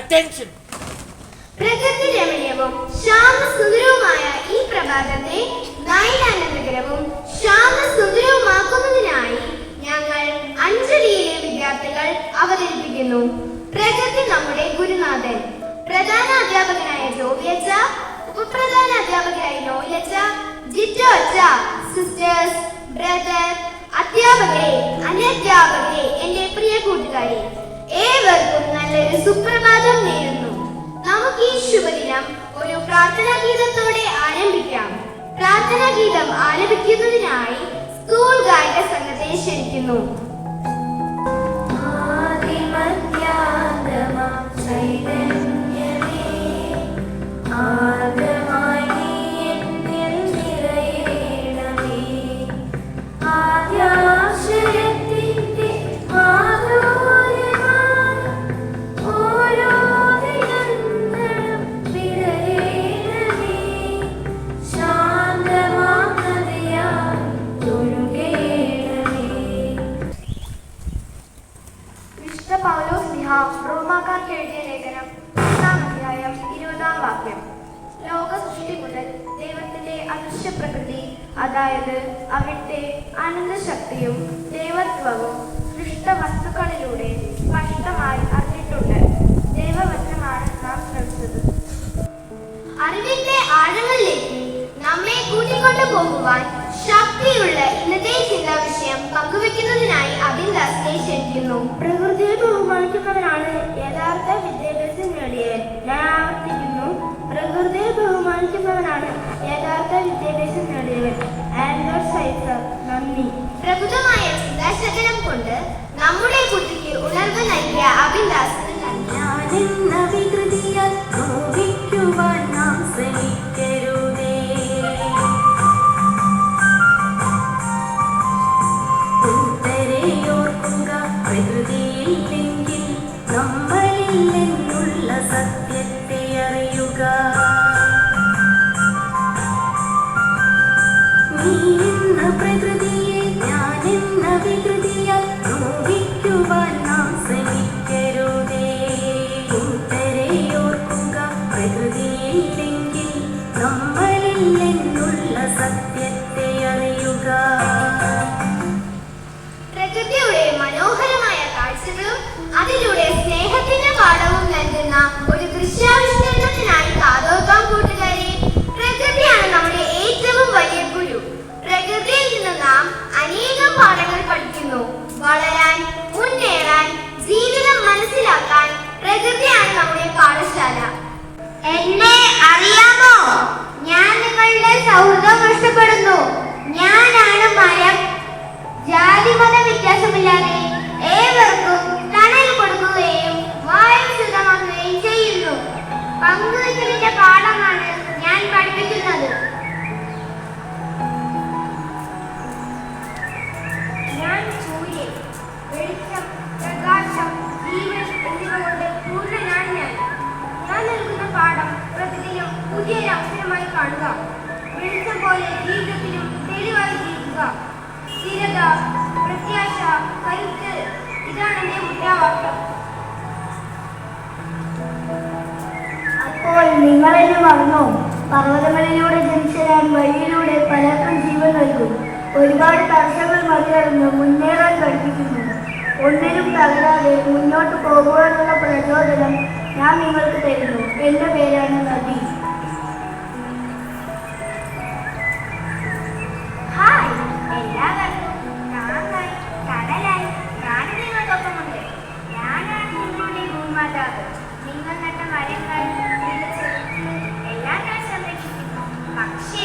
attention. പ്രകൃതി രമണീയവും ശാന്തസുന്ദരവുമായ ഈ പ്രഭാതത്തെ നയനാനന്ദകരവും ശാന്തസുന്ദരവുമാക്കുന്നതിനായി ഞങ്ങൾ അഞ്ജലിയിലെ വിദ്യാർത്ഥികൾ അവതരിപ്പിക്കുന്നു. പ്രകൃതി നമ്മുടെ ഗുരുനാഥൻ. പ്രധാന അധ്യാപകനായ ജോബിയച്ച, ഉപപ്രധാന അധ്യാപകരായ നോയിലച്ച, ജിറ്റോ അച്ച, സിസ്റ്റേഴ്സ്, ബ്രദർ, അധ്യാപകരെ, അനധ്യാപകരെ, എന്റെ പ്രിയ കൂട്ടുകാരെ, ഏവർക്കും നല്ലൊരു സുപ്രഭാതം നേരുന്നു. നമുക്ക് ഈ ശുഭദിനം ഒരു പ്രാർത്ഥനാ ഗീതത്തോടെ ആരംഭിക്കാം. പ്രാർത്ഥനാ ഗീതം ആലപിക്കുന്നതിനായി സ്കൂൾ ഗായക സംഘത്തെ ക്ഷണിക്കുന്നു. റോമാക്കാർക്ക് എഴുതിയ ലേഖനം 20 ലോക സൃഷ്ടി മുതൽ ദൈവത്തിന്റെ അദൃശ്യ പ്രകൃതി, അതായത് അവിടുത്തെ അനന്തശക്തിയും ദൈവത്വവും സൃഷ്ട വസ്തുക്കളിലൂടെ സ്പഷ്ടമായി അറിഞ്ഞിട്ടുണ്ട്. ദൈവവചനമാണ് നാം ശ്രമിച്ചത്. അറിവിന്റെ ആഴങ്ങളിലേക്ക് നമ്മെ കൂട്ടിക്കൊണ്ടു പോകുവാൻ ശക്തിയുള്ള ഇന്നത്തെ ചിന്താ വിഷയം പങ്കുവെക്കുന്നതിനായി അഭിൻദാസിനെ ക്ഷണിക്കുന്നു. പ്രകൃതിയെ ബഹുമാനിക്കുന്നവനാണ് യഥാർത്ഥ വിദ്യാഭ്യാസം നേടിയവൻ. ഞാൻ ആവർത്തിക്കുന്നു, പ്രകൃതിയെ ബഹുമാനിക്കുന്നവനാണ് യഥാർത്ഥ വിദ്യാഭ്യാസം നേടിയവൻ. നന്ദി. പ്രബുദ്ധമായ ചിന്താശകലം കൊണ്ട് നമ്മുടെ ബുദ്ധിക്ക് ഉണർവ് നൽകിയ അഭിൻദാസിന് പ്രകൃതിയില്ലെങ്കിൽ നമ്മളിൽ നിന്നുള്ള സത്യത്തെ അറിയുക. നീ എന്ന പ്രകൃതിയെ ഞാൻ എന്ന വികൃതിയാൽ നോവിക്കുവാൻ നാം ശ്രമിക്കരുതേ. കൂട്ടരെ ഓർക്കുക, പ്രകൃതിയില്ലെങ്കിൽ നമ്മളിൽ നിന്നുള്ള സത്യത്തെ അറിയുക. പ്രകൃതിയുടെ മനോഹരമായ കാഴ്ചകളും അതിലൂടെ സ്നേഹത്തിന്റെ പാഠവും നൽകുന്ന ഒരു ദൃശ്യാവിഷ്കരണത്തിനായി കാതോർക്കാം കൂട്ടുകാരെ. പ്രകൃതിയാണ് നമ്മുടെ ഏറ്റവും വലിയ ഗുരു. പ്രകൃതിയിൽ നിന്ന് നാം അനേകം പാഠങ്ങൾ പഠിക്കുന്നു. വളരാൻ, മുന്നേറാൻ, ജീവിതം മനസ്സിലാക്കാൻ പ്രകൃതിയാണ് നമ്മുടെ പാഠശാല. എന്നെ അറിയാമോ? ഞാൻ നിങ്ങളുടെ സൗഹൃദം നഷ്ടപ്പെടുന്നു. ഞാനാണ് മരം. ജാതി മത വ്യത്യാസമില്ലാതെ ഏവർക്കും തണൽ കൊടുക്കുകയും വായു ശുദ്ധമാക്കുകയും ചെയ്യുന്നു. പങ്കുവെക്കലിന്റെ പാഠമാണ് ഞാൻ പഠിപ്പിക്കുന്നത്. ഞാൻ സൂര്യൻ, വെളിച്ചം, പ്രകാശം, ജീവൻ എന്നിവ കൊണ്ട് പൂർണ്ണനാണ് ഞാൻ. ഞാൻ നൽകുന്ന പാഠം പ്രതിദിനം പുതിയൊരു അവസരമായി കാണുക. വെളിച്ചം പോലെ ജീവിതത്തിലും തെളിവായി ജീവിക്കുക. സ്ഥിരത, പ്രത്യാശ, കരുത്ത്, ഇതാണ് എന്റെ മുദ്രാവാക്യം. അപ്പോൾ നിങ്ങളെന്നെ മറന്നോ? പർവ്വതങ്ങളിലൂടെ ജനിച്ച ഞാൻ വഴിയിലൂടെ പലർക്കും ജീവൻ നൽകും. ഒരുപാട് തടസ്സങ്ങൾ മറികടന്ന് മുന്നേറാൻ പഠിപ്പിക്കുന്നു. ഒന്നിനും തകരാതെ മുന്നോട്ട് പോകുവാനുള്ള പ്രചോദനം ഞാൻ നിങ്ങൾക്ക് തരുന്നു. എന്റെ പേരാണ് നദി. നിങ്ങൾ നട്ട മരങ്ങൾ എല്ലാം ഞാൻ സംരക്ഷിക്കുന്നു. പക്ഷേ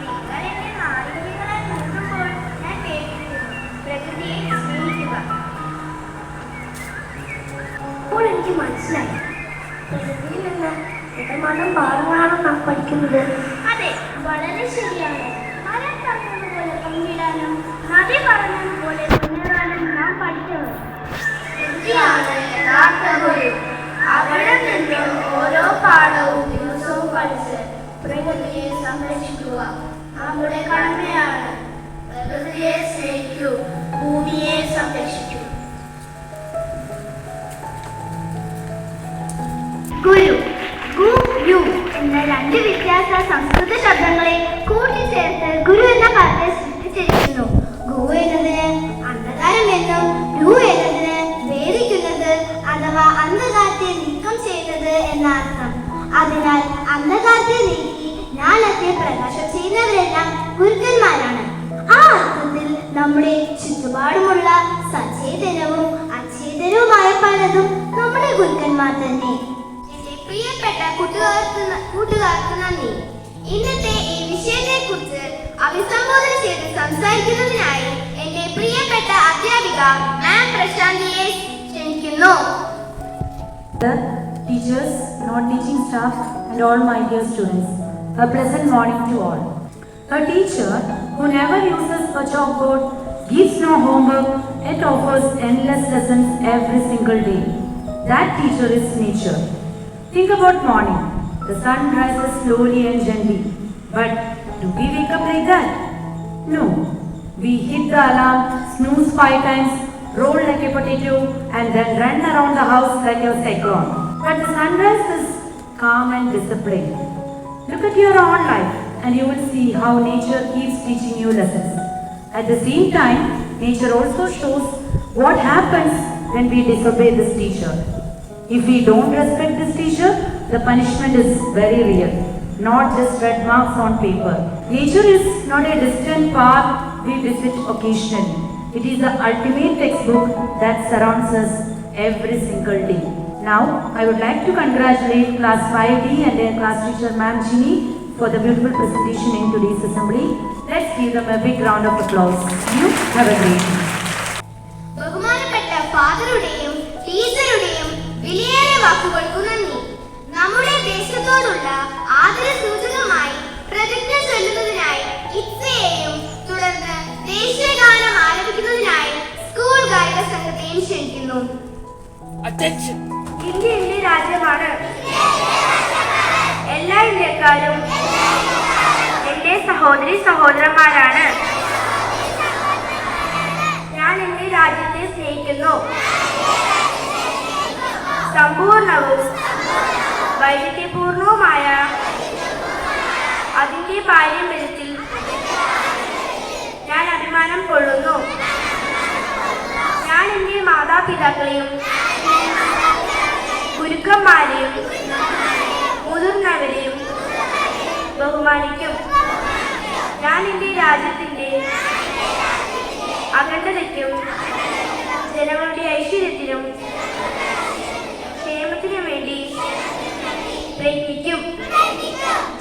നിങ്ങൾ എന്നെ മാലിന്യങ്ങളാൽ മൂടുമ്പോൾ ഞാൻ പേടിക്കുന്നു. പ്രകൃതിയെ സ്നേഹിക്കുക. അപ്പോൾ എനിക്ക് മനസ്സിലായി, പ്രകൃതിയിൽ നിന്ന് ശതമാനം പാഠങ്ങളാണ് നാം പഠിക്കുന്നത്. അതെ, വളരെ ശരിയാണ്. മരം പറഞ്ഞതുപോലെ പങ്കിടാനും നദി പറഞ്ഞതുപോലെ മുന്നേറാനും നാം പഠിക്കണം. പ്രകൃതിയാണ് യഥാർത്ഥ ഗുരു. അവിടെ നിന്ന് ഓരോ പാഠവും ദിവസവും പഠിച്ച് പ്രകൃതിയെ സംരക്ഷിക്കുക നമ്മുടെ കടമയാണ്. പ്രകൃതിയെ സ്നേഹിക്കൂ, ഭൂമിയെ സംരക്ഷിക്കൂ. ഗുരു, ഗു യു എന്ന രണ്ട് വ്യത്യസ്ത സംസ്കൃത ശബ്ദങ്ങളെ കൂട്ടിച്ചേർത്ത് ഗുരു എന്ന പദത്തെ സൃഷ്ടിച്ചിരിക്കുന്നു. ഗു എന്നതിന് അന്ധകാരം എന്നും യു എന്നതിന് ഭേദിക്കുന്നത് അഥവാ അന്ധകാരത്തെ നീക്കം ചെയ്യുന്നത് എന്ന അർത്ഥം. അതിനാൽ അന്ധകാരത്തെ നീക്കി ജ്ഞാനത്തെ പ്രകാശം ചെയ്യുന്നവരെല്ലാം ഗുരുക്കന്മാരാണ്. ആ അർത്ഥത്തിൽ നമ്മുടെ ചുറ്റുപാടുമുള്ള സചേതനവും അചേതനവുമായ പലതും നമ്മുടെ ഗുരുക്കന്മാർ തന്നെ. എന്റെ പ്രിയപ്പെട്ട കൂട്ടുകാർക്ക് നന്ദി. ഇന്നത്തെ ഈ വിഷയത്തെ കുറിച്ച് അഭിസംബോധന ചെയ്ത് സംസാരിക്കുന്നതിനായി എന്റെ പ്രിയപ്പെട്ട അധ്യാപിക മാം പ്രശാന്തിയെ ക്ഷണിക്കുന്നു. Teachers, non-teaching staff and all my dear students, a pleasant morning to all. A teacher who never uses a chalkboard, gives no homework, yet offers endless lessons every single day. That teacher is nature. Think about morning. The sun rises slowly and gently. But do we wake up like that? No. We hit the alarm, snooze 5 times, roll like a potato, and then run around the house like a cyclone. But the sunrise is calm and disciplined. Look at your own life and you will see how nature keeps teaching you lessons. At the same time, nature also shows what happens when we disobey this teacher. If we don't respect this teacher, the punishment is very real, not just red marks on paper. Nature is not a distant park we visit occasionally. It is the ultimate textbook that surrounds us every single day. Now, I would like to congratulate Class 5D and their class teacher Ma'am Ginny for the beautiful presentation in today's assembly. Let's give them a big round of applause. You have a great day. ബഹുമാനപ്പെട്ട ഫാദറുടെയും ടീച്ചറുടെയും വിലയേറിയ വാക്കുകൾക്ക് നന്ദി. നമ്മുടെ ദേശത്തോടുള്ള ആദരസൂചകമായി പ്രതിജ്ഞ ചൊല്ലുന്നതിനായി ഇത്സയെയും തുടർന്ന് ദേശീയഗാനം ആലപിക്കുന്നതിനായി school ഗായക സംഘത്തെയും ക്ഷണിക്കുന്നു. ഇന്ത്യ എന്റെ രാജ്യമാണ്. എല്ലാ ഇന്ത്യക്കാരും എന്റെ സഹോദരി സഹോദരന്മാരാണ്. ഞാൻ എന്റെ രാജ്യത്തെ സ്നേഹിക്കുന്നു. സമ്പൂർണവും വൈവിധ്യപൂർണവുമായ അതിന്റെ പാരമ്പര്യത്തിൽ ഞാൻ അഭിമാനം കൊള്ളുന്നു. ഞാൻ എന്റെ മാതാപിതാക്കളെയും ഗുരുക്കന്മാരെയും മുതിർന്നവരെയും ബഹുമാനിക്കും. ഞാൻ എന്റെ രാജ്യത്തിന്റെ അഖണ്ഡതയ്ക്കും ജനങ്ങളുടെ ഐശ്വര്യത്തിനും ക്ഷേമത്തിനും വേണ്ടി പ്രയത്നിക്കും.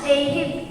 ജയ് ഹിന്ദ്.